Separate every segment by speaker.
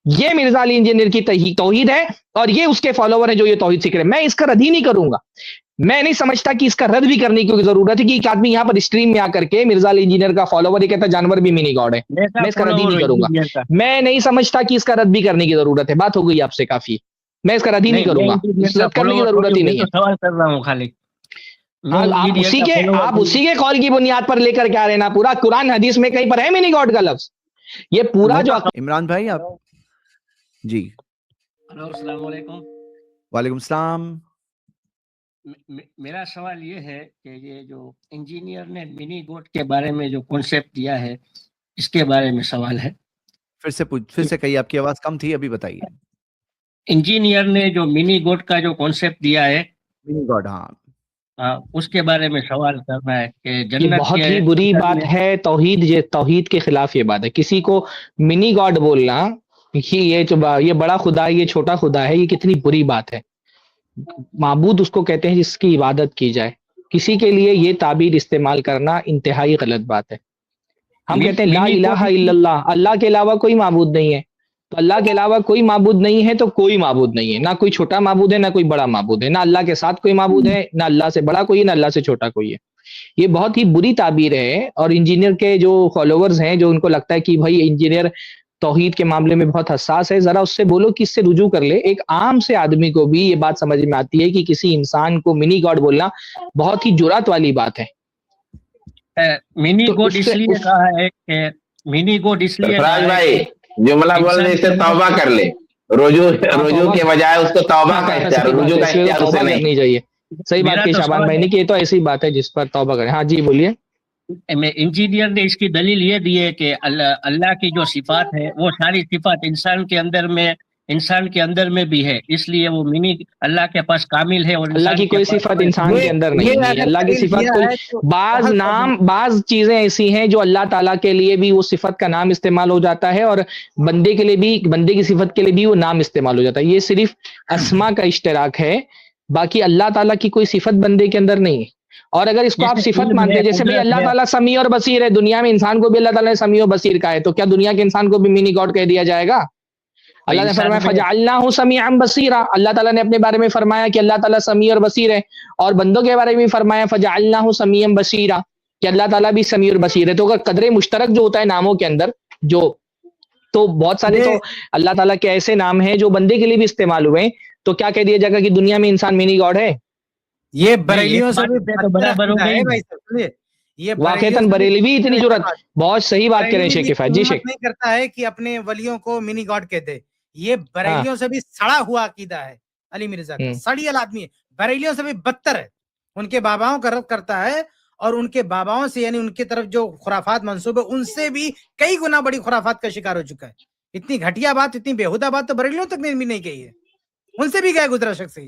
Speaker 1: یہ مرزا علی انجینئر کی توحید ہے اور یہ اس کے فالوور ہیں جو یہ توحید سیکھ رہے ہیں. میں اس کا رد ہی نہیں کروں گا. میں نہیں سمجھتا کہ اس کا رد بھی کرنے کی ضرورت ہے کہ ایک آدمی یہاں پر اسٹریم میں آ کر کے مرزا علی انجینئر کا فالوور یہ کہتا ہے جانور بھی منی گاڈ ہے. میں اس کا رد ہی نہیں کروں گا. میں نہیں سمجھتا کہ اس کا رد بھی کرنے کی ضرورت ہے. بات ہو گئی آپ سے کافی. میں اس کا رد ہی نہیں کروں گا. رد کرنے کی ضرورت ہی نہیں ہے.
Speaker 2: سوال کر رہا ہوں خالی.
Speaker 1: آپ اسی کے قول کی بنیاد پر لے کر کے آ رہے ہیں نا. پورا قرآن حدیث میں کہیں پر ہے منی گاڈ کا لفظ. یہ پورا جو
Speaker 3: عمران بھائی آپ جی.
Speaker 2: ہلو السلام علیکم.
Speaker 3: وعلیکم السلام.
Speaker 2: میرا سوال یہ ہے کہ یہ جو انجینئر نے منی گوڈ کے بارے میں جو کانسیپٹ دیا ہے اس کے بارے میں سوال ہے.
Speaker 3: پھر سے کہیے, آپ کی آواز کم تھی, ابھی بتائیے.
Speaker 2: انجینئر نے جو منی گوڈ کا جو کانسیپٹ دیا ہے
Speaker 3: منی گاڈ, ہاں,
Speaker 2: اس کے بارے میں سوال کرنا ہے کہ
Speaker 1: یہ
Speaker 2: جنت
Speaker 1: بہت ہی بری بات ہے. توحید کے خلاف یہ بات ہے. کسی کو منی گاڈ بولنا, یہ بڑا خدا ہے, یہ چھوٹا خدا ہے, یہ کتنی بری بات ہے. معبود اس کو کہتے ہیں جس کی عبادت کی جائے. کسی کے لیے یہ تعبیر استعمال کرنا انتہائی غلط بات ہے. ہم کہتے ہیں لا الہ الا اللہ, اللہ کے علاوہ کوئی معبود نہیں ہے. تو اللہ کے علاوہ کوئی معبود نہیں ہے تو کوئی معبود نہیں ہے. نہ کوئی چھوٹا معبود ہے نہ کوئی بڑا معبود ہے. نہ اللہ کے ساتھ کوئی معبود ہے, نہ اللہ سے بڑا کوئی, نہ اللہ سے چھوٹا کوئی ہے. یہ بہت ہی بری تعبیر ہے. اور انجینئر کے جو فالوورز ہیں, جو ان کو لگتا ہے کہ بھائی انجینئر توحید کے معاملے میں بہت حساس ہے, ذرا اس سے بولو کہ اس سے رجوع کر لے. ایک عام سے آدمی کو بھی یہ بات سمجھ میں آتی ہے کہ کسی انسان کو منی گاڈ بولنا بہت ہی جرات والی بات ہے.
Speaker 2: منی گوڈ اس لیے کہا ہے کہ منی گوڈ اس لیے
Speaker 4: بھائی جملہ بولنے سے توبہ کر لے. رجوع کے بجائے اس کو توبہ کا اختیار, رجوع کا اختیار اسے نہیں
Speaker 1: چاہیے. صحیح بات کی شعبان بھائی نے کہ یہ تو ایسی بات ہے جس پر توبہ کریں. ہاں جی بولیے.
Speaker 2: انجینئر نے اس کی دلیل یہ دی ہے کہ اللہ کی جو صفات ہے وہ ساری صفات انسان کے اندر میں بھی ہے, اس لیے وہ منی اللہ کے پاس کامل ہے. اور
Speaker 1: اللہ کی کوئی صفت انسان کے اندر نہیں ہے. اللہ کی صفت کوئی بعض چیزیں ایسی ہیں جو اللہ تعالیٰ کے لیے بھی وہ صفت کا نام استعمال ہو جاتا ہے, اور بندے کے لیے بھی, بندے کی صفت کے لیے بھی وہ نام استعمال ہو جاتا ہے. یہ صرف اسما کا اشتراک ہے, باقی اللہ تعالیٰ کی کوئی صفت بندے کے اندر نہیں ہے. اور اگر اس کو آپ صفت مانتے ہیں, جیسے بھائی اللہ تعالیٰ سمیع اور بصیر ہے, دنیا میں انسان کو بھی اللہ تعالیٰ نے سمیع اور بصیر کہا ہے, تو کیا دنیا کے انسان کو بھی منی گاڈ کہہ دیا جائے گا؟ اللہ نے فرمایا فجعلناہ سمیعا بصیرا. اللہ تعالیٰ نے اپنے بارے میں فرمایا کہ اللہ تعالیٰ سمیع اور بصیر ہے, اور بندوں کے بارے میں فرمایا فجعلناہ سمیعا بصیرا, کہ اللہ تعالیٰ بھی سمیع اور بصیر ہے. تو اگر قدر مشترک جو ہوتا ہے ناموں کے اندر, تو بہت سارے تو اللہ تعالیٰ کے ایسے نام ہیں جو بندے کے لیے بھی استعمال ہوئے ہیں, تو کیا کہہ دیا جائے گا کہ دنیا میں انسان منی گاڈ ہے؟
Speaker 5: یہ بریلیوں سے بھی برابر ہو گئی بھائی. یہ
Speaker 1: واقعتاً بریلوی اتنی جرات, بہت صحیح بات کریں شیخ کفایت جی. شیخ
Speaker 5: نہیں کرتا ہے کہ اپنے ولیوں کو منی گاڈ کہتے. یہ بریلیوں سے بھی سڑا ہوا عقیدہ ہے علی مرزا کا, سڑیل آدمی ہے, بریلیوں سے بھی بدتر ہے. ان کے باباؤں کا رد کرتا ہے, اور ان کے باباؤں سے یعنی ان کی طرف جو خرافات منسوب ہے ان سے بھی کئی گنا بڑی خرافات کا شکار ہو چکا ہے. اتنی گھٹیا بات, اتنی بےہودہ بات تو بریلیوں تک نے بھی نہیں کہی ہے. ان سے بھی گئے گزرا شخص ہے.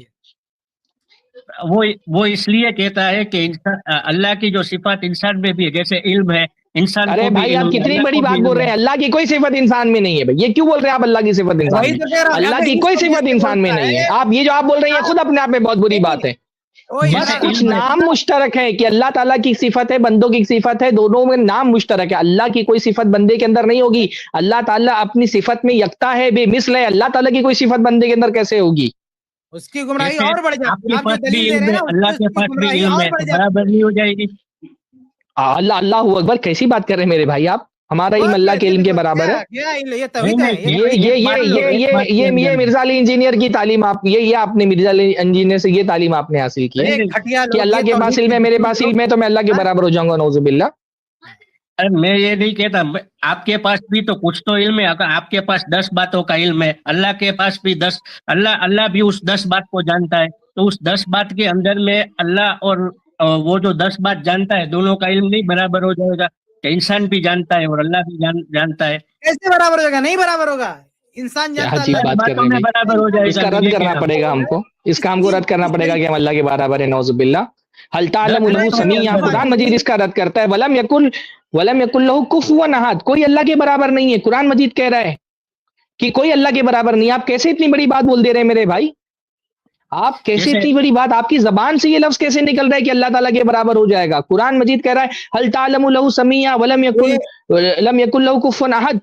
Speaker 2: وہ اس لیے کہتا ہے کہ اللہ کی جو صفات انسان میں بھی ہے, جیسے علم ہے انسان.
Speaker 1: ارے بھائی آپ کتنی بڑی بات بول رہے ہیں, اللہ کی کوئی صفت انسان میں نہیں ہے. بھائی یہ کیوں بول رہے ہیں آپ اللہ کی صفت انسان میں؟ اللہ کی کوئی صفت انسان میں نہیں ہے. آپ یہ جو آپ بول رہے ہیں خود اپنے آپ میں بہت بری بات ہے. بس کچھ نام مشترک ہے کہ اللہ تعالیٰ کی صفت ہے, بندوں کی صفت ہے, دونوں میں نام مشترک ہے. اللہ کی کوئی صفت بندے کے اندر نہیں ہوگی. اللہ تعالیٰ اپنی صفت میں یکتا ہے, بے مثل ہے. اللہ تعالیٰ کی کوئی صفت بندے کے اندر کیسے ہوگی؟
Speaker 5: اس کی گمراہی اور بڑھ جاتی
Speaker 2: ہے. اللہ کے پاس بھی علم ہے, برابر نہیں ہو جائے گی.
Speaker 1: اللہ اکبر, کیسی بات کر رہے ہیں میرے بھائی آپ؟ ہمارا علم اللہ کے علم کے برابر ہے. یہ مرزا علی انجینئر کی تعلیم آپ, یہ آپ نے مرزا علی انجینئر سے یہ تعلیم آپ نے حاصل کی ہے کہ اللہ کے پاس علم ہے, میرے پاس علم ہے تو میں اللہ کے برابر ہو جاؤں گا. نعوذ باللہ.
Speaker 2: میں یہ نہیں کہتا, آپ کے پاس بھی تو کچھ تو علم ہے. آپ کے پاس 10 باتوں کا علم ہے, اللہ کے پاس بھی 10. اللہ بھی اس 10 بات کو جانتا ہے. تو اس 10 بات کے اندر میں اللہ اور وہ جو 10 بات جانتا ہے, دونوں کا علم نہیں برابر ہو جائے گا کہ انسان بھی جانتا ہے اور اللہ بھی جانتا ہے.
Speaker 5: کیسے برابر ہو جائے گا؟ نہیں برابر ہوگا. انسان جانتا ہے
Speaker 2: باتوں میں برابر ہو جائے گا.
Speaker 1: اس کا رد کرنا پڑے گا ہم کو, اس کام کو رد کرنا پڑے گا کہ ہم اللہ کے برابر ہے. نعوذ باللہ. حل تعلم له سمیعا, قرآن مجید اس کا رد کرتا ہے. ولم یکن له کفوا احد, کوئی اللہ کے برابر نہیں ہے. قرآن مجید کہہ رہا ہے کہ کوئی اللہ کے برابر نہیں. آپ کیسے اتنی بڑی بات بول دے رہے ہیں میرے بھائی؟ آپ کیسے اتنی بڑی بات, آپ کی زبان سے یہ لفظ کیسے نکل رہا ہے کہ اللہ تعالیٰ کے برابر ہو جائے گا؟ قرآن مجید کہہ رہا ہے حل تعلم له سمیعا ولم یکن له کفوا احد.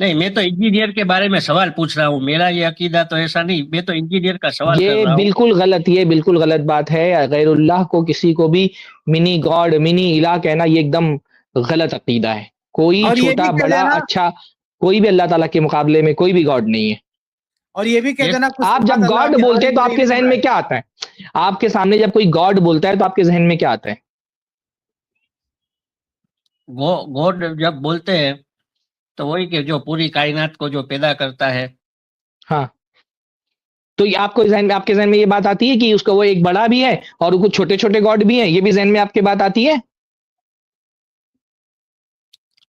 Speaker 2: نہیں میں تو انجینئر کے بارے میں سوال پوچھ رہا ہوں, میرا یہ عقیدہ تو ایسا نہیں, میں تو انجینئر کا سوال کر
Speaker 1: یہ
Speaker 2: رہا ہوں.
Speaker 1: بالکل غلط, یہ بالکل غلط بات ہے. غیر اللہ کو کسی کو بھی منی گاڈ منی الہ کہنا یہ ایک دم غلط عقیدہ ہے. کوئی
Speaker 5: اور یہ
Speaker 1: چھوٹا
Speaker 5: بھی کہہ
Speaker 1: بڑا
Speaker 5: دینا
Speaker 1: اچھا کوئی بھی اللہ تعالیٰ کے مقابلے میں کوئی بھی گاڈ نہیں ہے.
Speaker 5: اور یہ بھی کہہ دینا کچھ
Speaker 1: آپ جب
Speaker 5: صفات اللہ
Speaker 1: گاڈ
Speaker 5: کے
Speaker 1: بولتے ہیں
Speaker 5: عالم
Speaker 1: تو آپ کے ذہن میں
Speaker 5: ہے۔
Speaker 1: کیا آتا ہے؟ آپ کے سامنے جب کوئی گاڈ بولتا ہے تو آپ کے ذہن میں کیا آتا ہے؟
Speaker 2: گوڈ جب بولتے ہیں تو وہی کہ جو پوری کائنات کو جو پیدا کرتا ہے.
Speaker 1: ہاں تو یہ آپ کے ذہن میں یہ بات آتی ہے کہ اس کو وہ ایک بڑا بھی ہے اور کچھ چھوٹے چھوٹے گاڈ بھی ہیں, یہ بھی ذہن میں آپ کے بات آتی ہے؟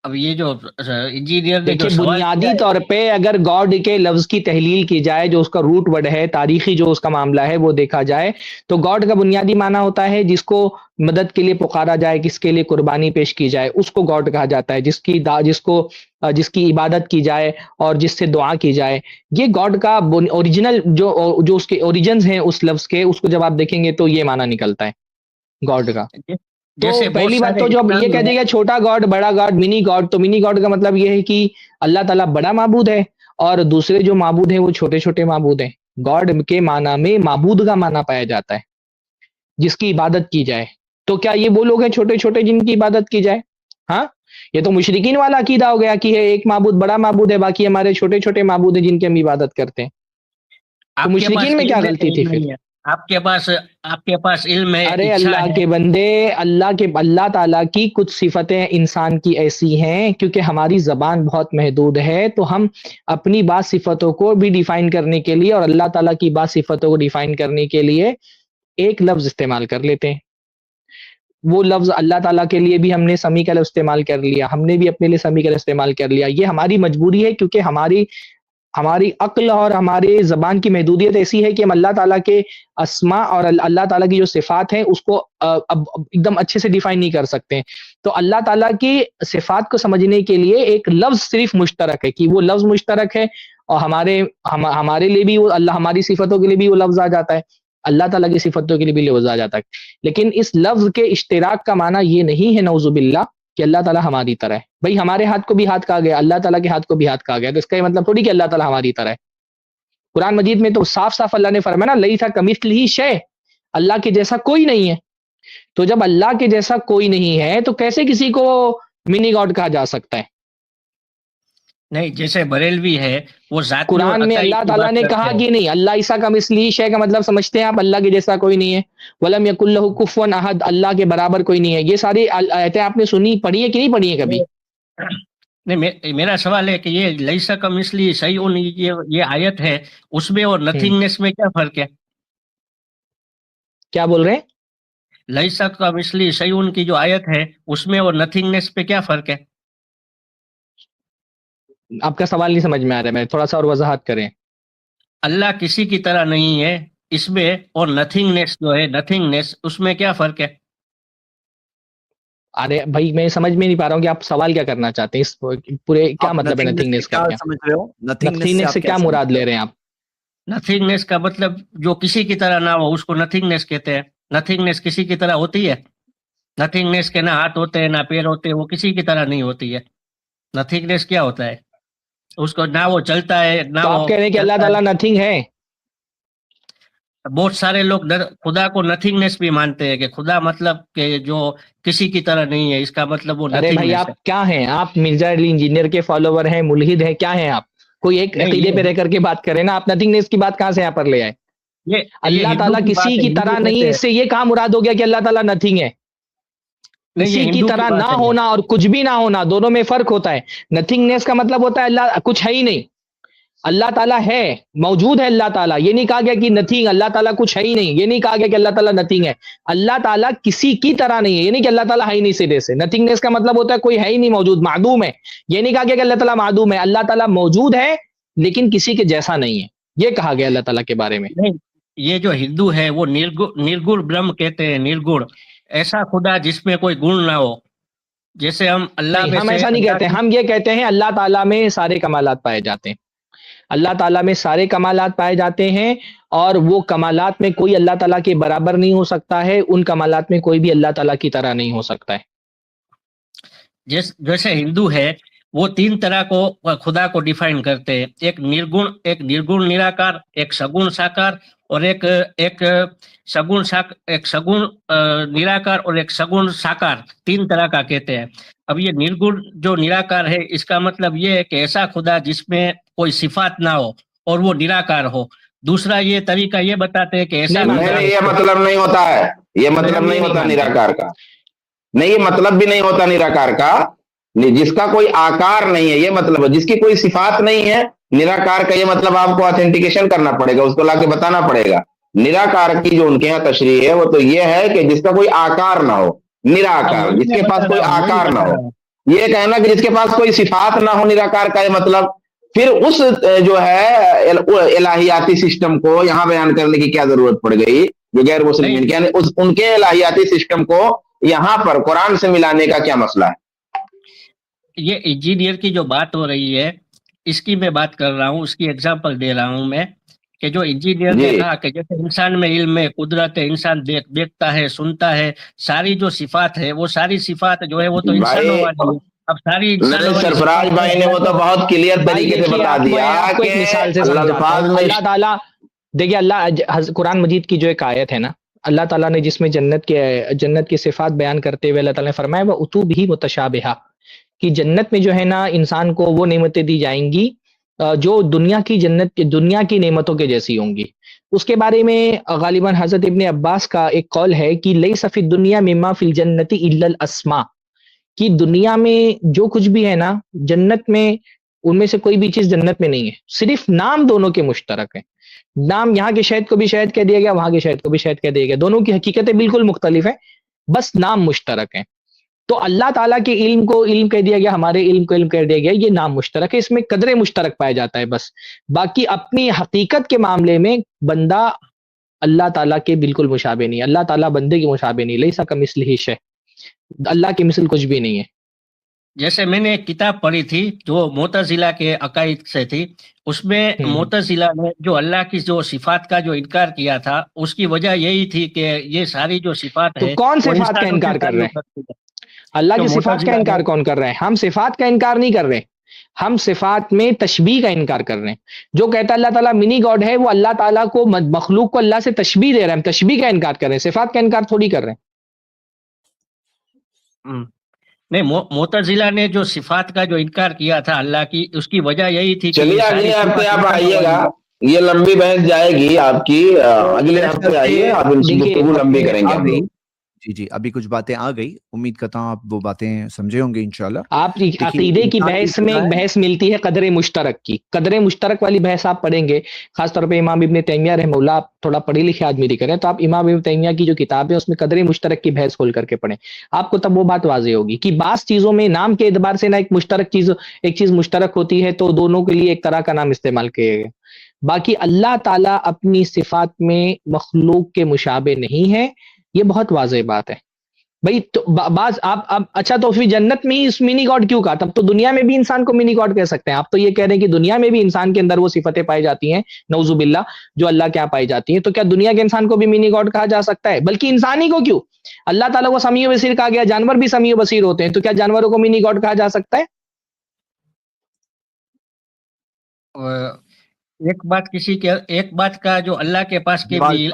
Speaker 2: اب یہ جو انجینئر نے جو
Speaker 1: دیکھیے
Speaker 2: سوال
Speaker 1: بنیادی
Speaker 2: کیا ہے,
Speaker 1: طور پہ اگر گاڈ کے لفظ کی تحلیل کی جائے, جو اس کا روٹ ورڈ ہے, تاریخی جو اس کا معاملہ ہے وہ دیکھا جائے تو گاڈ کا بنیادی معنی ہوتا ہے جس کو مدد کے لیے پکارا جائے, کس کے لیے قربانی پیش کی جائے, اس کو گاڈ کہا جاتا ہے. جس کی عبادت کی جائے اور جس سے دعا کی جائے, یہ گاڈ کا اوریجنل جو اس کے اوریجنز ہیں اس لفظ کے, اس کو جب آپ دیکھیں گے تو یہ معنی نکلتا ہے گاڈ کا. تو
Speaker 2: جیسے بہت
Speaker 1: پہلی بات
Speaker 2: سارے
Speaker 1: تو جو اب یہ
Speaker 2: اسلام
Speaker 1: کہہ
Speaker 2: میں-
Speaker 1: دے گا چھوٹا گاڈ بڑا گاڈ منی گاڈ, تو منی گاڈ کا مطلب یہ ہے کہ اللہ تعالیٰ بڑا معبود ہے اور دوسرے جو معبود ہیں وہ چھوٹے چھوٹے معبود ہیں. گاڈ کے معنی میں معبود کا معنی پایا جاتا ہے جس کی عبادت کی جائے. تو کیا یہ وہ لوگ ہیں چھوٹے چھوٹے جن کی عبادت کی جائے؟ ہاں, یہ تو مشرکین والا عقیدہ ہو گیا کہ ایک معبود بڑا معبود ہے, باقی ہمارے چھوٹے چھوٹے معبود ہیں جن کی ہم عبادت کرتے ہیں.
Speaker 2: آپ
Speaker 1: تو
Speaker 2: کے پاس
Speaker 1: مشرکین میں کیا
Speaker 2: علم ہے
Speaker 1: غلطی
Speaker 2: کہ
Speaker 1: تھی
Speaker 2: علم
Speaker 1: پھر؟
Speaker 2: نہیں ہے؟ آپ کے پاس علم ہے,
Speaker 1: ارے
Speaker 2: اچھا
Speaker 1: اللہ
Speaker 2: ہے.
Speaker 1: کے بندے, اللہ تعالیٰ کی کچھ صفتیں انسان کی ایسی ہیں, کیونکہ ہماری زبان بہت محدود ہے تو ہم اپنی بعض صفتوں کو بھی ڈیفائن کرنے کے لیے اور اللہ تعالیٰ کی بعض صفتوں کو ڈیفائن کرنے کے لیے ایک لفظ استعمال کر لیتے ہیں. وہ لفظ اللہ تعالیٰ کے لیے بھی ہم نے سمیع کا لفظ استعمال کر لیا, ہم نے بھی اپنے لیے سمیع کا لفظ استعمال کر لیا. یہ ہماری مجبوری ہے کیونکہ ہماری عقل اور ہمارے زبان کی محدودیت ایسی ہے کہ ہم اللہ تعالیٰ کے اسماء اور اللہ تعالیٰ کی جو صفات ہیں اس کو اب ایک دم اچھے سے ڈیفائن نہیں کر سکتے. تو اللہ تعالیٰ کی صفات کو سمجھنے کے لیے ایک لفظ صرف مشترک ہے کہ وہ لفظ مشترک ہے, اور ہمارے لیے بھی وہ ہماری صفتوں کے لیے بھی وہ لفظ آ جاتا ہے, اللہ تعالیٰ کی صفتوں کے لیے بھی لفظ آ جاتا ہے. لیکن اس لفظ کے اشتراک کا معنی یہ نہیں ہے نعوذ باللہ کہ اللہ تعالیٰ ہماری طرح ہے. بھئی ہمارے ہاتھ کو بھی ہاتھ کہا گیا, اللہ تعالیٰ کے ہاتھ کو بھی ہاتھ کہا گیا, تو اس کا یہ مطلب تھوڑی کہ اللہ تعالیٰ ہماری طرح ہے. قرآن مجید میں تو صاف صاف اللہ نے فرمایا نا, لیسا کمثلہ شیء, اللہ کے جیسا کوئی نہیں ہے. تو جب اللہ کے جیسا کوئی نہیں ہے تو کیسے کسی کو منی گاڈ کہا جا سکتا ہے؟
Speaker 2: نہیں, جیسے بریلوی ہے وہ ذاتی اور
Speaker 1: قرآن میں
Speaker 2: عطائی
Speaker 1: اللہ
Speaker 2: کی
Speaker 1: تعالیٰ
Speaker 2: بات
Speaker 1: نے
Speaker 2: کرتے
Speaker 1: کہا
Speaker 2: ہیں.
Speaker 1: کہ نہیں, اللہ عیسیٰ کا مثلی شے کا مطلب سمجھتے ہیں آپ, اللہ کے جیسا کوئی نہیں ہے. ولم یکن لہ کفوا احد, اللہ کے برابر کوئی نہیں ہے. یہ ساری آیتیں آپ نے سنی پڑھی ہے کہ نہیں پڑھی ہے کبھی؟
Speaker 2: نہیں, میرا سوال ہے کہ یہ لیسا کمثلہ شیء یہ آیت ہے, اس میں اور نتھنگنیس میں کیا فرق ہے؟
Speaker 1: کیا بول رہے ہیں؟
Speaker 2: لیسا کمثلہ شیء کی جو آیت ہے اس میں اور نتھنگنیس پہ کیا فرق ہے؟
Speaker 1: آپ کا سوال نہیں سمجھ میں آ رہا ہے, میں تھوڑا سا اور وضاحت کریں.
Speaker 2: اللہ کسی کی طرح نہیں ہے اس میں, اور نتھنگنیس جو ہے نتھنگنیس, اس میں کیا فرق ہے؟
Speaker 1: ارے بھائی میں سمجھ میں نہیں پا رہا ہوں کہ آپ سوال کیا کرنا چاہتے ہیں, اس پورے کیا
Speaker 3: آپ
Speaker 1: مطلب ہے نتھنگنیس کا؟
Speaker 3: کیا سمجھ رہے ہو؟
Speaker 1: نتھنگنیس سے کیا مراد لے رہے ہیں آپ؟
Speaker 2: نتھنگنیس کا مطلب جو کسی کی طرح نہ ہو اس کو نتھنگنیس کہتے ہیں. نتھنگنیس کسی کی طرح ہوتی ہے؟ نتھنگنیس کے نہ ہاتھ ہوتے ہیں نہ پیر ہوتے ہیں, وہ کسی کی طرح نہیں ہوتی ہے. نتھنگنیس کیا ہوتا ہے؟ اس کو نہ وہ چلتا ہے نہ
Speaker 1: تو
Speaker 2: وہ
Speaker 1: آپ کہہ رہے ہیں کہ اللہ تعالیٰ نتھنگ ہے.
Speaker 2: بہت سارے لوگ خدا کو نتھنگنیس بھی مانتے ہیں کہ خدا مطلب کہ جو کسی کی طرح نہیں ہے, اس کا مطلب وہ
Speaker 1: ارے بھائی
Speaker 2: نتھنگنیس
Speaker 1: آپ
Speaker 2: ہے.
Speaker 1: کیا ہیں؟ آپ مرزا علی انجینئر کے فالوور ہیں, ملحد ہیں, کیا ہیں آپ؟ کوئی ایک
Speaker 2: نہیں,
Speaker 1: عقیدے
Speaker 2: یہ-
Speaker 1: پہ رہ کر کے بات کریں نا, آپ نتھنگنیس کی بات کہاں سے یہاں پر لے آئے؟
Speaker 2: یہ
Speaker 1: اللہ
Speaker 2: ہندو
Speaker 1: تعالیٰ
Speaker 2: کی بات
Speaker 1: کسی
Speaker 2: ہے,
Speaker 1: کی
Speaker 2: ہندو
Speaker 1: طرح
Speaker 2: کہتے
Speaker 1: نہیں ہے,
Speaker 2: ہیں.
Speaker 1: اس سے یہ کہاں مراد ہو گیا کہ اللہ تعالیٰ نتھنگ ہے؟
Speaker 2: نہیں, یہ
Speaker 1: کسی کی
Speaker 2: ہندو
Speaker 1: طرح
Speaker 2: بات
Speaker 1: نہ
Speaker 2: ہے.
Speaker 1: ہونا اور کچھ بھی نہ ہونا, دونوں میں فرق ہوتا ہے. نتھنگنیس کا مطلب ہوتا ہے اللہ کچھ ہے ہی نہیں. اللہ تعالیٰ ہے, موجود ہے اللہ تعالیٰ, یہ نہیں کہا گیا کہ نتھنگ, اللہ تعالیٰ کچھ ہے ہی نہیں, یہ نہیں کہا گیا کہ اللہ تعالیٰ نتھنگ ہے. اللہ تعالیٰ کسی کی طرح نہیں ہے, یہ نہیں کہ اللہ تعالیٰ ہے ہی نہیں سرے سے. نتھنگنیس کا مطلب ہوتا ہے کوئی ہے ہی نہیں موجود, معدوم ہے. یہ نہیں کہا گیا کہ اللہ تعالیٰ معدوم ہے, اللہ تعالیٰ موجود ہے لیکن کسی کے جیسا نہیں ہے, یہ کہا گیا اللہ تعالیٰ کے بارے میں.
Speaker 2: نہیں, یہ جو ہندو ہے وہ نرگڑ برہم کہتے ہیں. نرگڑ ایسا خدا جس میں کوئی گن نہ ہو, جیسے ہم اللہ
Speaker 1: نہیں,
Speaker 2: میں
Speaker 1: ہم
Speaker 2: سے
Speaker 1: ایسا نہیں
Speaker 2: اللہ
Speaker 1: کہتے,
Speaker 2: کی-
Speaker 1: ہم یہ کہتے ہیں اللہ تعالیٰ میں سارے کمالات پائے جاتے ہیں. اللہ تعالیٰ میں سارے کمالات پائے جاتے ہیں اور وہ کمالات میں کوئی اللہ تعالیٰ کے برابر نہیں ہو سکتا ہے، ان کمالات میں کوئی بھی اللہ تعالیٰ کی طرح نہیں ہو سکتا ہے۔
Speaker 2: جیسے ہندو ہے وہ تین طرح کو خدا کو ڈیفائن کرتے ہیں، ایک نرگن نراکار، ایک سگن ساکار اور ایک سگن نراکار اور ایک سگن ساکار، تین طرح کا کہتے ہیں۔ اب یہ نرگن جو نراکار ہے اس کا مطلب یہ ہے کہ ایسا خدا جس میں کوئی صفات نہ ہو اور وہ نراکار ہو۔ دوسرا یہ طریقہ یہ بتاتے ہیں کہ ایسا
Speaker 4: یہ مطلب نہیں ہوتا ہے، یہ مطلب نہیں ہوتا نراکار کا، نہیں یہ مطلب بھی نہیں ہوتا نراکار کا، جس کا کوئی آکار نہیں ہے یہ مطلب ہے، جس کی کوئی صفات نہیں ہے نراکار کا یہ مطلب آپ کو آتھینٹیکیشن کرنا پڑے گا، اس کو لا کے بتانا پڑے گا۔ نراکار کی جو ان کے یہاں تشریح ہے وہ تو یہ ہے کہ جس کا کوئی آکار نہ ہو، نراکار جس کے پاس کوئی آکار نہ ہو۔ یہ کہنا کہ جس کے پاس کوئی صفات نہ ہو نراکار کا یہ مطلب، پھر اس جو ہے الہیاتی سسٹم کو یہاں بیان کرنے کی کیا ضرورت پڑ گئی جو غیر مسلمین کے، یعنی ان کے الہیاتی سسٹم کو یہاں پر قرآن سے ملانے کا کیا مسئلہ ہے؟
Speaker 2: یہ انجینئر کی جو بات ہو رہی ہے اس کی میں بات کر رہا ہوں، اس کی ایگزامپل دے رہا ہوں میں، کہ جو انجینئر نے کہا کہ جیسے انسان میں علم ہے، قدرت ہے، انسان دیکھتا ہے، سنتا ہے، ساری جو صفات ہے وہ ساری صفات جو ہے وہ تو انسانوں والی ہے۔ اب ساری
Speaker 4: سرفراز بھائی نے وہ تو بہت کلیئر طریقے سے بتا دیا کہ
Speaker 1: اللہ تعالیٰ، دیکھیے اللہ قرآن مجید کی جو ایک آیت ہے نا، اللہ تعالیٰ نے جس میں جنت کی صفات بیان کرتے ہوئے اللہ تعالیٰ نے فرمایا وَأُتُوبِهِ مُتَشَابِهًا، کہ جنت میں جو ہے نا انسان کو وہ نعمتیں دی جائیں گی جو دنیا کی نعمتوں کے جیسی ہوں گی۔ اس کے بارے میں غالباً حضرت ابن عباس کا ایک قول ہے کہ لیس فی الدنیا مما فی الجنت الا الاسماء، کہ دنیا میں جو کچھ بھی ہے نا جنت میں ان میں سے کوئی بھی چیز جنت میں نہیں ہے، صرف نام دونوں کے مشترک ہیں۔ نام یہاں کے شہد کو بھی شہد کہہ دیا گیا، وہاں کے شہد کو بھی شہد کہہ دیا گیا، دونوں کی حقیقتیں بالکل مختلف ہیں، بس نام مشترک ہیں۔ تو اللہ تعالیٰ کے علم کو علم کہہ دیا گیا، ہمارے علم کو علم کہہ دیا گیا، یہ نام مشترک ہے، اس میں قدر مشترک پایا جاتا ہے بس۔ باقی اپنی حقیقت کے معاملے میں بندہ اللہ تعالیٰ کے بالکل مشابہ نہیں، اللہ تعالیٰ بندے کے مشابہ نہیں، لیسا کمثلہ شیء، اللہ کی مثل کچھ بھی نہیں ہے۔
Speaker 2: جیسے میں نے ایک کتاب پڑھی تھی جو معتزلہ کے عقائد سے تھی، اس میں معتزلہ نے جو اللہ کی جو صفات کا جو انکار کیا تھا اس کی وجہ یہی تھی کہ یہ ساری جو صفات ہے،
Speaker 1: کون صفات کا انکار کر رہے ہیں؟ اللہ کی صفات کا انکار کون کر رہے ہیں؟ ہم صفات کا انکار نہیں کر رہے، ہم صفات میں تشبیہ کا انکار کر رہے ہیں۔ جو کہتا ہے اللہ تعالیٰ منی گاڈ ہے وہ اللہ تعالیٰ کو مخلوق کو اللہ سے تشبیہ دے رہے ہیں، ہم تشبیہ کا انکار کر رہے ہیں، صفات کا انکار تھوڑی کر رہے ہیں۔
Speaker 2: نہیں، معتزلہ نے جو صفات کا جو انکار کیا تھا اللہ کی، اس کی وجہ یہی تھی۔
Speaker 4: چلیے اگلے ہفتے آپ آئیے گا، یہ لمبی بحث جائے گی آپ کی، اگلے ہفتے آئیے، آپ گفتگو لمبی کریں گے۔
Speaker 3: جی ابھی کچھ باتیں آ گئی، امید کرتا ہوں آپ وہ باتیں سمجھے ہوں گے انشاءاللہ۔
Speaker 1: آپ عقیدے کی بحث میں ایک بحث ملتی ہے قدر مشترک کی، قدر مشترک والی بحث آپ پڑھیں گے، خاص طور پہ امام ابن تیمیہ رحمہ اللہ، آپ تھوڑا پڑھے لکھے آدمی دکھ رہے ہیں تو آپ امام ابن تیمیہ کی جو کتاب ہے اس میں قدر مشترک کی بحث کھول کر کے پڑھیں، آپ کو تب وہ بات واضح ہوگی کہ بعض چیزوں میں نام کے اعتبار سے نہ ایک چیز مشترک ہوتی ہے تو دونوں کے لیے ایک طرح کا نام استعمال کیے گئے، باقی اللہ تعالیٰ اپنی صفات میں مخلوق کے مشابہ نہیں ہے، یہ بہت واضح بات ہے بھائی۔ تو بعض آپ اچھا تو پھر جنت میں ہی اس منی گاڈ کیوں کہا؟ تب تو دنیا میں بھی انسان کو منی گاڈ کہہ سکتے ہیں۔ آپ تو یہ کہہ رہے ہیں کہ دنیا میں بھی انسان کے اندر وہ صفتیں پائی جاتی ہیں نعوذ باللہ جو اللہ کے یہاں پائی جاتی ہیں، تو کیا دنیا کے انسان کو بھی منی گاڈ کہا جا سکتا ہے؟ بلکہ انسانی کو کیوں، اللہ تعالیٰ کو سمیع و بصیر کہا گیا، جانور بھی سمیع و بصیر ہوتے ہیں، تو کیا جانوروں کو منی گاڈ کہا جا سکتا ہے؟
Speaker 2: ایک بات کا جو اللہ کے پاس کے
Speaker 1: سوال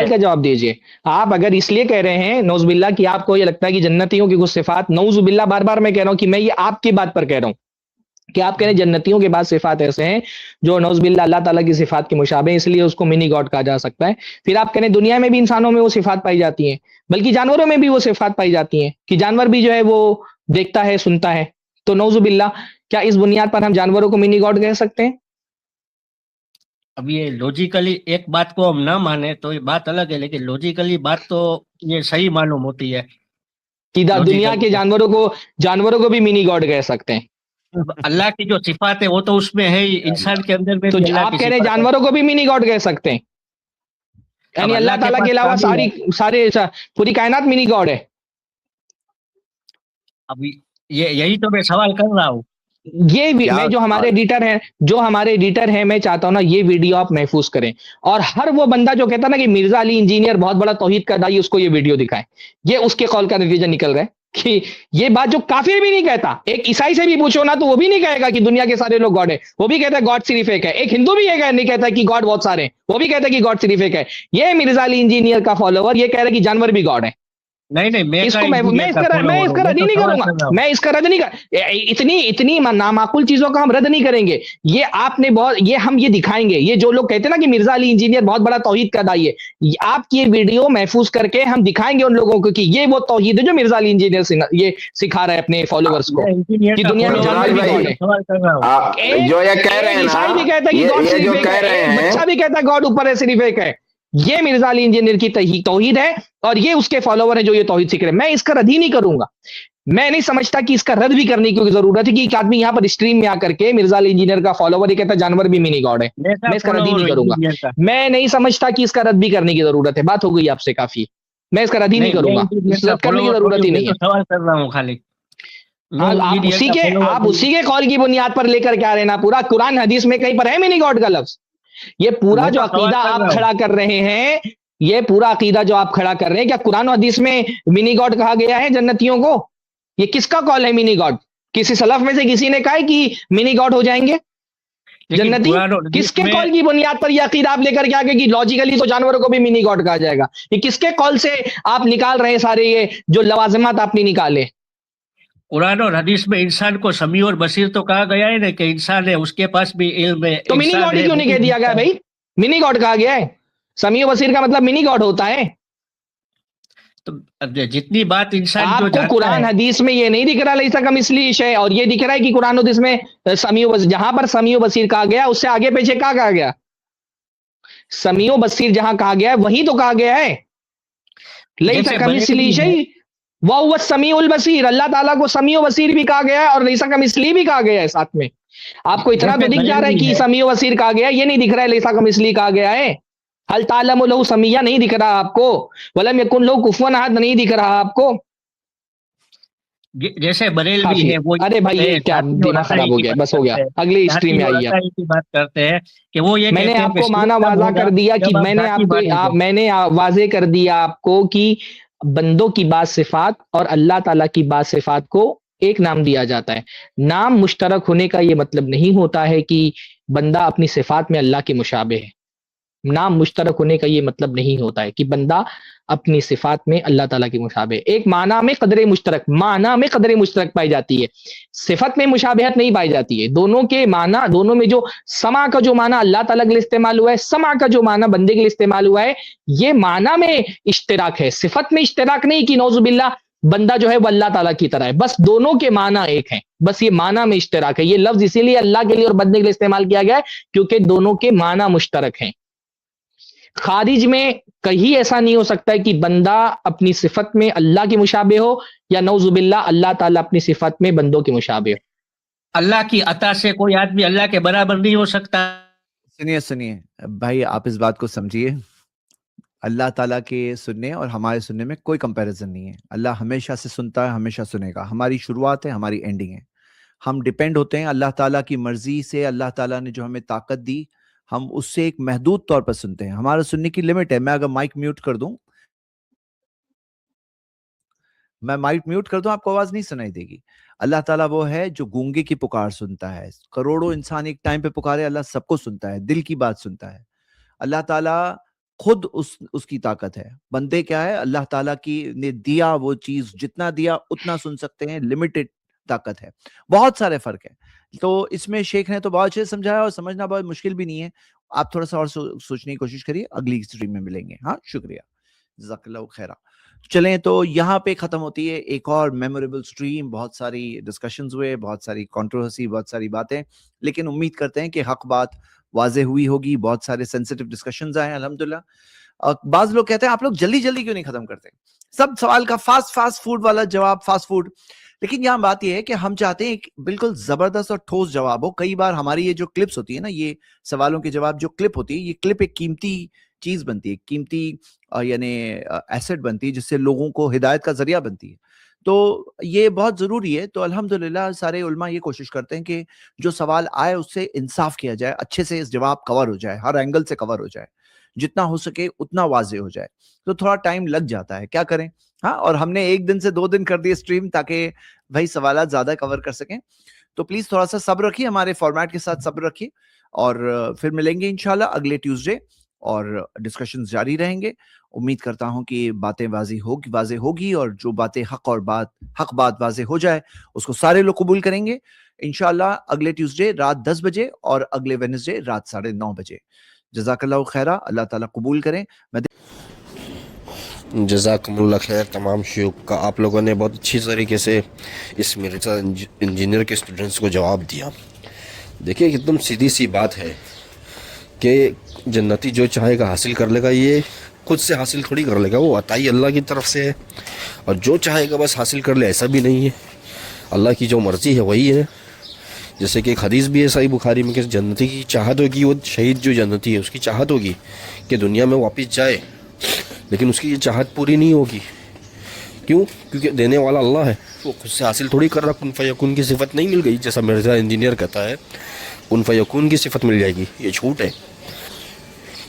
Speaker 1: کا جواب دیجئے۔ آپ اگر اس لیے کہہ رہے ہیں نعوذ باللہ کہ آپ کو یہ لگتا ہے کہ جنتیوں کی کچھ صفات، نعوذ باللہ بار بار میں کہہ رہا ہوں کہ میں یہ آپ کی بات پر کہہ رہا ہوں کہ آپ کہہ رہے ہیں جنتیوں کے بعد صفات ایسے ہیں جو نعوذ باللہ اللہ تعالیٰ کی صفات کے مشابہ ہیں، اس لیے اس کو منی گاڈ کہا جا سکتا ہے۔ پھر آپ کہہ رہے ہیں دنیا میں بھی انسانوں میں وہ صفات پائی جاتی ہیں، بلکہ جانوروں میں بھی وہ صفات پائی جاتی ہیں کہ جانور بھی جو ہے وہ دیکھتا ہے، سنتا ہے، تو نعوذ باللہ کیا اس بنیاد پر ہم جانوروں کو منی گاڈ کہہ سکتے ہیں؟
Speaker 2: اب یہ لوجیکلی ایک بات کو ہم نہ مانے تو یہ بات الگ ہے، لیکن لوجیکلی بات تو یہ صحیح معلوم ہوتی ہے
Speaker 1: کہ دنیا کے جانوروں کو بھی منی گاڈ کہہ سکتے ہیں۔
Speaker 2: اللہ کی جو صفات ہے وہ تو اس میں ہے ہی، انسان کے اندر میں،
Speaker 1: تو آپ کہہ رہے ہیں جانوروں کو بھی منی گاڈ کہہ سکتے ہیں، یعنی اللہ تعالیٰ کے علاوہ پوری کائنات منی گاڈ ہے؟
Speaker 2: اب یہی تو میں سوال کر رہا ہوں،
Speaker 1: میں جو ہمارے ایڈیٹر ہیں میں چاہتا ہوں نا یہ ویڈیو آپ محفوظ کریں، اور ہر وہ بندہ جو کہتا نا کہ مرزا علی انجینئر بہت بڑا توحید کا دائی، اس کو یہ ویڈیو دکھائیں. یہ اس کے قول کا نتیجہ نکل رہا ہے کہ یہ بات جو کافر بھی نہیں کہتا، ایک عیسائی سے بھی پوچھو نا تو وہ بھی نہیں کہے گا کہ دنیا کے سارے لوگ گاڈ ہے، وہ بھی کہتا ہے گاڈ صرف ایک ہے. ایک ہندو بھی یہ نہیں کہتا کہ گاڈ بہت سارے ہیں، وہ بھی کہتا ہے کہ گاڈ صرف ایک ہے. یہ مرزا علی انجینئر کا فالوور یہ کہہ رہا ہے کہ جانور بھی گاڈ ہے.
Speaker 2: نہیں میں
Speaker 1: اس کو میں اس کا رد ہی نہیں کروں گا، میں اس کا رد نہیں کر، اتنی نامعقول چیزوں کا ہم رد نہیں کریں گے. یہ آپ نے ہم یہ دکھائیں گے. یہ جو لوگ کہتے ہیں نا کہ مرزا علی انجینئر بہت بڑا توحید کا دائی ہے، آپ کی یہ ویڈیو محفوظ کر کے ہم دکھائیں گے ان لوگوں کو کہ یہ وہ توحید ہے جو مرزا علی انجینئر یہ سکھا رہا ہے اپنے فالوورز کو کہ دنیا میں جانور بھی گاڈ ہے.
Speaker 4: جو یہ کہہ رہے ہیں
Speaker 1: عیسائی بھی کہتا ہے کہ گاڈ صرف ایک ہے، بچہ بھی کہتا ہے گاڈ اوپر ہے صرف ایک ہے. یہ مرزا علی انجینئر کی توحید ہے اور یہ اس کے فالوور ہیں جو یہ توحید سیکھ رہے ہیں. میں اس کا رد ہی نہیں کروں گا. میں نہیں سمجھتا کہ اس کا رد بھی کرنے کی ضرورت ہے کہ ایک آدمی یہاں پر اسٹریم میں آ کر کے مرزا علی انجینئر کا فالوور یہ کہتا ہے جانور بھی منی گاڈ ہے. میں اس کا رد ہی نہیں کروں گا. میں نہیں سمجھتا کہ اس کا رد بھی کرنے کی ضرورت ہے. بات ہو گئی آپ سے کافی. میں اس کا رد ہی نہیں کروں گا. رد کرنے کی ضرورت ہی نہیں ہے.
Speaker 2: سوال کر رہا ہوں خالی.
Speaker 1: آپ اسی کے قول کی بنیاد پر لے کر کے آ رہے ہیں نا. پورا قرآن حدیث میں کہیں پر ہے منی گاڈ کا لفظ. یہ پورا جو عقیدہ آپ کھڑا کر رہے ہیں، یہ پورا عقیدہ جو آپ کھڑا کر رہے ہیں، کیا قرآن و حدیث میں منی گاڈ کہا گیا ہے جنتیوں کو؟ یہ کس کا قول ہے منی گاڈ؟ کسی سلف میں سے کسی نے کہا ہے کہ منی گاڈ ہو جائیں گے جنتی؟ کس کے قول کی بنیاد پر یہ عقیدہ آپ لے کر کے آگے کہ لاجیکلی تو جانوروں کو بھی منی گاڈ کہا جائے گا؟ یہ کس کے قول سے آپ نکال رہے ہیں سارے یہ جو لوازمات آپ نے نکالے؟
Speaker 2: قرآن اور حدیث میں انسان کو سمیع اور بصیر تو کہا گیا ہے نا کہ انسان ہے، اس کے پاس بھی علم ہے.
Speaker 1: تو منی گاڈ ہی کیوں نہیں کہہ دیا گیا بھائی؟ منی گاڈ کہا گیا ہے. سمیع و بصیر کا مطلب منی گاڈ ہوتا ہے.
Speaker 2: تو جتنی بات انسان
Speaker 1: آپ کو قرآن حدیث میں یہ نہیں دکھ رہا لیسا کمثلہ شیء، اور یہ دکھ رہا ہے کہ قرآن حدیث میں سمیع و بصیر، جہاں پر سمیع و بصیر کہا گیا اس سے آگے پیچھے کیا کہا گیا؟ سمیع و بصیر جہاں کہا گیا ہے وہی تو کہا گیا ہے. لیسا کمثلہ شیء وہو السمیع البصیر. اللہ تعالیٰ کو سمیع و بصیر بھی کہا گیا ہے اور لیسا کمثلہ بھی کہا گیا ہے ساتھ میں. آپ کو اتنا تو دکھ جا رہا ہے کہ سمیع و بصیر کہا گیا ہے، یہ نہیں دکھ رہا ہے لیسا کمثلہ کہا گیا ہے. هل تعلم له سمیہ نہیں دکھ رہا آپ کو؟ ولم یکن له کفوا احد نہیں دکھ رہا آپ کو؟
Speaker 2: جیسے بریلوی ہے وہ،
Speaker 1: ارے بھائی یہ کیا دماغ خراب ہو گیا، بس ہو گیا. اگلی ہسٹری میں آئیے.
Speaker 2: بات کرتے ہیں کہ وہ یہ
Speaker 1: میں نے آپ کو معنی واضح کر دیا کہ میں نے واضح کر دیا آپ کو کہ بندوں کی بعض صفات اور اللہ تعالیٰ کی بعض صفات کو ایک نام دیا جاتا ہے. نام مشترک ہونے کا یہ مطلب نہیں ہوتا ہے کہ بندہ اپنی صفات میں اللہ کے مشابہ ہے. نام مشترک ہونے کا یہ مطلب نہیں ہوتا ہے کہ بندہ اپنی صفات میں اللہ تعالیٰ کی مشابہ. ایک معنی میں قدر مشترک پائی جاتی ہے، صفت میں مشابہت نہیں پائی جاتی ہے. دونوں کے معنی، دونوں میں جو سما کا جو معنی اللہ تعالیٰ کے لیے استعمال ہوا ہے، سما کا جو معنی بندے کے لیے استعمال ہوا ہے، یہ معنی میں اشتراک ہے، صفت میں اشتراک نہیں کہ نعوذ باللہ بندہ جو ہے وہ اللہ تعالیٰ کی طرح ہے. بس دونوں کے معنی ایک ہیں، بس یہ معنی میں اشتراک ہے. یہ لفظ اسی لیے اللہ کے لیے اور بندے کے لیے استعمال کیا گیا ہے کیونکہ دونوں کے معنی مشترک ہیں. خارج میں کہیں ایسا نہیں ہو سکتا ہے کہ بندہ اپنی صفت میں اللہ کے مشابہ ہو یا نعوذ باللہ اللہ تعالیٰ اپنی صفت میں بندوں کے مشابہ ہو.
Speaker 2: اللہ کی عطا سے کوئی آدمی اللہ کے برابر نہیں ہو سکتا.
Speaker 3: سنیے بھائی، آپ اس بات کو سمجھیے. اللہ تعالیٰ کے سننے اور ہمارے سننے میں کوئی کمپیریزن نہیں ہے. اللہ ہمیشہ سے سنتا ہے، ہمیشہ سنے گا. ہماری شروعات ہے، ہماری اینڈنگ ہے. ہم ڈیپینڈ ہوتے ہیں اللہ تعالیٰ کی مرضی سے. اللہ تعالیٰ نے جو ہمیں طاقت دی ہم اس سے ایک محدود طور پر سنتے ہیں. ہمارا سننے کی لمٹ ہے. میں اگر مائک میوٹ کر دوں آپ کو آواز نہیں سنائی دے گی. اللہ تعالیٰ وہ ہے جو گونگے کی پکار سنتا ہے. کروڑوں انسان ایک ٹائم پہ پکارے، اللہ سب کو سنتا ہے، دل کی بات سنتا ہے. اللہ تعالیٰ خود اس کی طاقت ہے. بندے کیا ہے، اللہ تعالیٰ کی نے دیا وہ چیز، جتنا دیا اتنا سن سکتے ہیں، لمیٹڈ طاقت ہے. بہت سارے فرق ہے. تو اس میں شیخ نے تو بہت اچھے سمجھایا اور سمجھنا بہت مشکل بھی نہیں ہے. آپ تھوڑا سا اور سوچنے کی کوشش کریے. اگلی اسٹریم میں ملیں گے. ہاں، شکریہ، جزاک اللہ خیرہ. چلیں تو یہاں پہ ختم ہوتی ہے ایک اور میموریبل اسٹریم. بہت ساری ڈسکشنز ہوئے، بہت ساری کنٹروورسی، بہت ساری باتیں، لیکن امید کرتے ہیں کہ حق بات واضح ہوئی ہوگی. بہت سارے سینسیٹیو ڈسکشنز آئے ہیں الحمدللہ. بعض لوگ کہتے ہیں آپ لوگ جلدی کیوں نہیں ختم کرتے؟ سب سوال کا فاسٹ فوڈ والا جواب، فاسٹ فوڈ. لیکن یہاں بات یہ ہے کہ ہم چاہتے ہیں ایک بالکل زبردست اور ٹھوس جواب ہو. کئی بار ہماری یہ جو کلپس ہوتی ہے نا، یہ سوالوں کے جواب جو کلپ ہوتی ہے، یہ کلپ ایک قیمتی چیز بنتی ہے، قیمتی یعنی ایسٹ بنتی ہے، جس سے لوگوں کو ہدایت کا ذریعہ بنتی ہے. تو یہ بہت ضروری ہے. تو الحمدللہ سارے علماء یہ کوشش کرتے ہیں کہ جو سوال آئے اس سے انصاف کیا جائے, اچھے سے اس جواب کور ہو جائے, ہر اینگل سے کور ہو جائے, جتنا ہو سکے اتنا واضح ہو جائے. تو تھوڑا ٹائم لگ جاتا ہے, کیا کریں. ہاں, اور ہم نے 1 دن سے 2 دن کر دی اسٹریم تاکہ بھائی سوالات زیادہ کور کر سکیں. تو پلیز تھوڑا سا صبر رکھیے, ہمارے فارمیٹ کے ساتھ صبر رکھیے, اور پھر ملیں گے انشاءاللہ اگلے ٹیوزڈے اور ڈسکشنز جاری رہیں گے. امید کرتا ہوں کہ باتیں واضح ہوگی اور جو باتیں حق بات واضح ہو جائے اس کو سارے لوگ قبول کریں گے انشاءاللہ اگلے ٹیوزڈے رات 10 بجے اور اگلے وینسڈے رات 9:30 بجے. جزاک اللہ خیرہ, اللہ تعالیٰ قبول کریں. میں
Speaker 6: جزاکم اللہ خیر تمام شیوخ کا. آپ لوگوں نے بہت اچھی طریقے سے اس مرزا انجینئر کے اسٹوڈنٹس کو جواب دیا. دیکھیے ایک دم سیدھی سی بات ہے کہ جنتی جو چاہے گا حاصل کر لے گا, یہ خود سے حاصل تھوڑی کر لے گا, وہ عطائی اللہ کی طرف سے ہے, اور جو چاہے گا بس حاصل کر لے, ایسا بھی نہیں ہے. اللہ کی جو مرضی ہے وہی ہے. جیسے کہ ایک حدیث بھی ہے صحیح بخاری میں کہ جنتی کی چاہت ہوگی, وہ شہید جو جنتی ہے اس کی چاہت ہوگی کہ دنیا میں واپس جائے, لیکن اس کی یہ چاہت پوری نہیں ہوگی. کیوں؟ کیونکہ دینے والا اللہ ہے, وہ خود سے حاصل تھوڑی کر رہا. کن فیکون کی صفت نہیں مل گئی, جیسا مرزا انجینئر کہتا ہے کن فیکون کی صفت مل جائے گی, یہ جھوٹ ہے.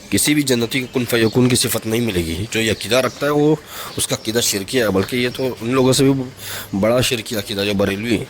Speaker 6: کسی بھی جنتی کو کن فیکون کی صفت نہیں ملے گی. جو یہ عقیدہ رکھتا ہے وہ اس کا عقیدہ شرکیہ ہے, بلکہ یہ تو ان لوگوں سے بھی بڑا شرکیہ عقیدہ جو بریلوی ہے.